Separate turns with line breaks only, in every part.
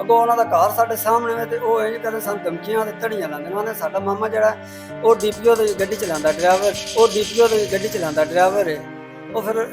ਅੱਗੋਂ ਉਹਨਾਂ ਦਾ ਘਰ ਸਾਡੇ ਸਾਹਮਣੇ ਵੇ ਤੇ ਉਹ ਇੰਜ ਕਰਦੇ ਸਾਨੂੰ ਧਮਕੀਆਂ ਤੇ ਧੜੀਆਂ ਲਾਉਂਦੇ ਨੇ। ਉਹਨੇ ਸਾਡਾ ਮਾਮਾ ਜਿਹੜਾ ਉਹ DPO ਦੀ ਗੱਡੀ ਚਲਾਉਂਦਾ ਡਰਾਈਵਰ ਹੈ। ਉਹ ਫਿਰ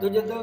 ਦੂਜੇ 2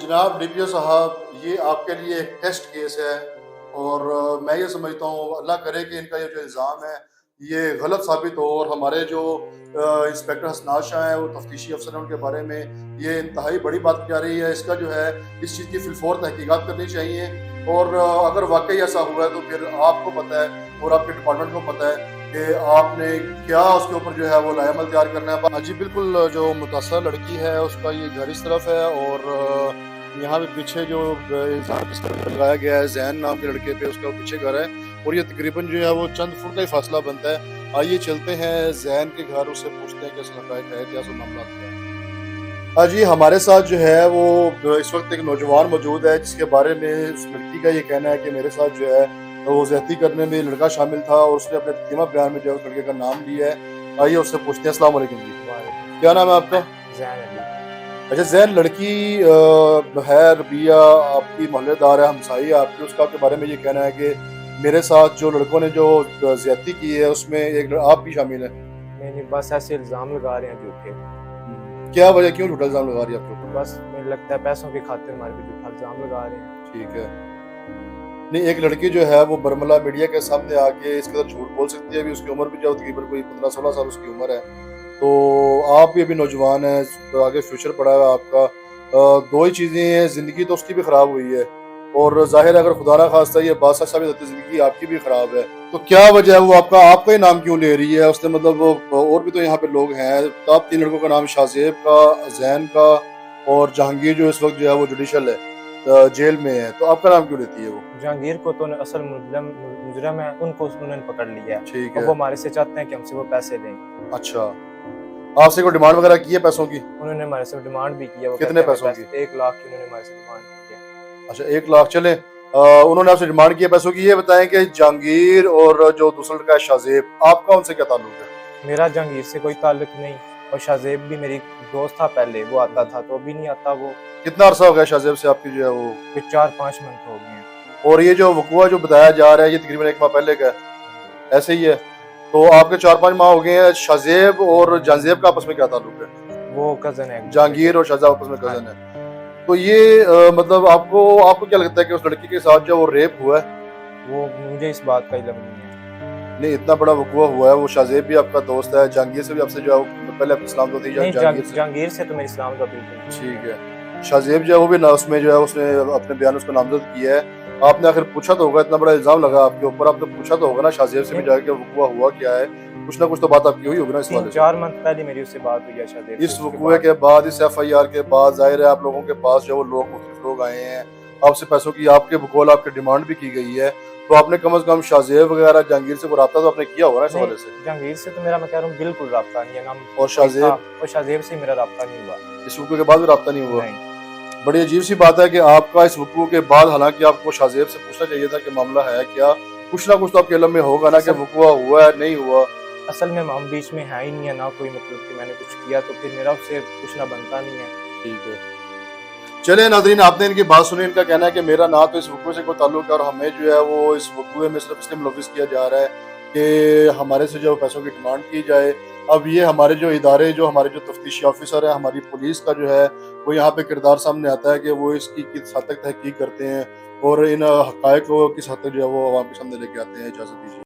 جناب ڈی پی او صاحب، یہ آپ کے لیے ایک ٹیسٹ کیس ہے، اور میں یہ سمجھتا ہوں اللہ کرے کہ ان کا یہ جو الزام ہے یہ غلط ثابت ہو، اور ہمارے جو انسپیکٹر حسنات شاہ ہیں وہ تفتیشی افسر ہیں، ان کے بارے میں یہ انتہائی بڑی بات کی جا رہی ہے۔ اس کا جو ہے اس چیز کی فی الفور تحقیقات کرنی چاہیے، اور اگر واقعی ایسا ہوا ہے تو پھر آپ کو پتہ ہے اور آپ کے ڈپارٹمنٹ کو پتہ ہے کہ آپ نے کیا اس کے اوپر جو ہے وہ لائحہ عمل تیار کرنا ہے۔ ہاں جی بالکل، جو متاثرہ لڑکی ہے اس کا یہ گھر اس طرف ہے، اور یہاں پہ پیچھے جو الزام اس طرح لگایا گیا ہے زین نام کے لڑکے پہ، اس کا پیچھے گھر ہے، اور یہ تقریباً جو ہے وہ چند فٹ کا ہی فاصلہ بنتا ہے۔ آئیے چلتے ہیں زین کے گھر، اس سے پوچھتے ہیں کیسا حقائق ہے، کیا سو معاملات ہے۔ ہاں جی، ہمارے ساتھ جو ہے وہ اس وقت ایک نوجوان موجود ہے جس کے بارے میں اس لڑکی کا یہ کہنا ہے کہ میرے ساتھ جو ہے وہ زیادتی کرنے میں لڑکا شامل تھا، اور اس نے اپنے تقریبا بیان میں جو ہے اس لڑکے کا نام لیا ہے۔ آئیے اس سے پوچھتے ہیں۔ السلام علیکم جی، کیا نام ہے آپ کا؟
زین علی۔
اچھا زین، لڑکی ہے ربیہ، آپ کی محلے دار ہے، ہمسائی ہے آپ کی، اس کا آپ کے بارے میں یہ کہنا ہے کہ میرے ساتھ جو لڑکوں نے جو زیادتی کی ہے اس میں ایک آپ بھی شامل ہے۔
نہیں، بس ایسے الزام لگا رہے ہیں جھوٹے۔
کیا وجہ، کیوں جھوٹا الزام لگا رہی ہے آپ کے اوپر؟
بس مجھے لگتا ہے پیسوں کی خاطر ہمارے پہ جھوٹا الزام لگا رہے ہیں۔
ٹھیک ہے، نہیں ایک لڑکی جو ہے وہ برملا میڈیا کے سامنے آ کے اس قدر جھوٹ بول سکتی ہے، ابھی اس کی عمر بھی جو تقریباً کوئی 15-16 سال اس کی عمر ہے، تو آپ بھی ابھی نوجوان ہیں، آگے فیوچر پڑا ہے آپ کا۔ دو ہی چیزیں ہیں، زندگی تو اس کی بھی خراب ہوئی ہے، اور ظاہر ہے اگر خدا نہ خواستہ یہ بات سچ ثابت ہوتی ہے زندگی آپ کی بھی خراب ہے، تو کیا وجہ ہے وہ آپ کا ہی نام کیوں لے رہی ہے؟ اس نے مطلب اور بھی تو یہاں پہ لوگ ہیں، آپ 3 لڑکوں کا نام شاہزیب کا، زین کا اور جہانگیر جو اس وقت جو ہے وہ جوڈیشل ہے، جیل میں ہے، تو آپ کا نام کیوں لیتی ہے وہ؟
جہانگیر کو تو اصل مجرم ہے، ان کو انہوں نے پکڑ لیا ہے۔
ٹھیک
اب
ہے،
وہ ہمارے سے چاہتے ہیں کہ ہم سے وہ پیسے لیں۔
اچھا، آپ سے کوئی ڈیمانڈ وغیرہ کی ہے پیسوں کی؟
انہوں نے ہمارے سے ڈیمانڈ بھی کیا۔ وہ
کتنے
کہتے ہیں
پیسوں کی؟
1 لاکھ کی انہوں نے ہمارے سے ڈیمانڈ کی ہے۔
اچھا 1 لاکھ، چلیں انہوں نے آپ سے ڈیمانڈ کیا پیسوں کی۔ یہ بتائیں کہ جہانگیر اور جو دوسرا لڑکا ہے شاہزیب، آپ کا ان سے کیا تعلق ہے؟
میرا جہانگیر سے کوئی تعلق نہیں، اور شاہزیب بھی میری دوست تھا پہلے، وہ آتا تھا، تو ابھی نہیں آتا وہ۔
کتنا عرصہ ہو گیا شاہزیب سے آپ کی جو ہے وہ؟
4-5 منتھ ہو گئے ہیں۔
اور یہ جو وقوع جو بتایا جا رہا ہے یہ تقریباً 1 ماہ پہلے کا ہے، ایسے ہی ہے؟ تو آپ کے 4-5 ماہ ہو گئے ہیں۔ شاہزیب اور جہانزیب کا آپس میں کیا تعلق ہے؟
وہ کزن ہے،
جہانگیر اور شاہزیب آپس میں کزن ہے۔ تو یہ مطلب آپ کو کیا لگتا ہے کہ اس لڑکی کے ساتھ جو وہ ریپ ہوا ہے؟
وہ مجھے اس بات کا علم نہیں ہے۔
نہیں، اتنا بڑا وقوع ہوا ہے، وہ شاہزیب بھی آپ کا دوست ہے، جہانگیر سے بھی آپ سے جو ہے پہلے آپ اسلام دو تھی
نہیں،
جہانگیر سے؟
جہانگیر سے تو میری اسلام کا بالکل نہیں۔
ٹھیک ہے، شاہزیب جو ہے وہ بھی اس میں جو ہے اس نے اپنے بیان اس کو نامزد کیا ہے۔ آپ نے آخر پوچھا تو ہوگا، اتنا بڑا الزام لگا آپ کے اوپر، آپ نے پوچھا تو ہوگا نا شاہزیب سے بھی جا کے وقوع ہوا کیا ہے، کچھ نہ کچھ تو بات آپ کی ہوئی ہوگی نا اس حوالے سے؟
3-4 منتھ پہلے میری اس سے بات ہوئی ہے شاہزیب سے۔
اس وقوع کے بعد، اس ایف آئی آر کے بعد، ظاہر ہے آپ لوگوں کے پاس جو وہ لوگ مختلف لوگ آئے ہیں، آپ سے پیسوں کی آپ کے بقول آپ کی ڈیمانڈ بھی کی گئی ہے، تو آپ نے کم از کم شاہزیب وغیرہ جہانگیر سے رابطہ تو آپ نے کیا ہوگا نا اس حوالے سے؟
جہانگیر سے تو میرا، میں کہہ رہا ہوں، بالکل رابطہ نہیں ہے نا۔
اور شاہزیب؟
اور شاہزیب سے میرا رابطہ نہیں ہوا
اس وقوع کے بعد بھی رابطہ نہیں ہوا؟
نہیں۔
بڑی عجیب سی بات ہے کہ آپ کا اس وقوع کے بعد، حالانکہ آپ کو شاہزیب سے پوچھنا چاہیے تھا کہ معاملہ ہے کیا، کچھ نہ کچھ تو آپ کے علم میں ہوگا نا کہ وقوع ہوا ہے نہیں ہوا۔
اصل میں ہم بیچ میں ہے ہی نہیں ہے، نہ کوئی مطلب کہ میں نے کچھ کیا، تو پھر میرا اس سے پوچھنا بنتا نہیں ہے۔
ٹھیک ہے، چلیں ناظرین، آپ نے ان کی بات سنی، ان کا کہنا ہے کہ میرا نہ تو اس وقوع سے کوئی تعلق ہے، اور ہمیں جو ہے وہ اس وقوع میں صرف اس لیے ملوث کیا جا رہا ہے کہ ہمارے سے جو پیسوں کی ڈیمانڈ کی جائے۔ اب یہ ہمارے جو ادارے، جو ہمارے جو تفتیشی آفیسر ہیں، ہماری پولیس کا جو ہے وہ یہاں پہ کردار سامنے آتا ہے کہ وہ اس کی کس حد تک تحقیق کرتے ہیں اور ان حقائق کو کس حد تک جو ہے وہ عوام کے سامنے لے کے آتے ہیں۔ اجازت دیجیے۔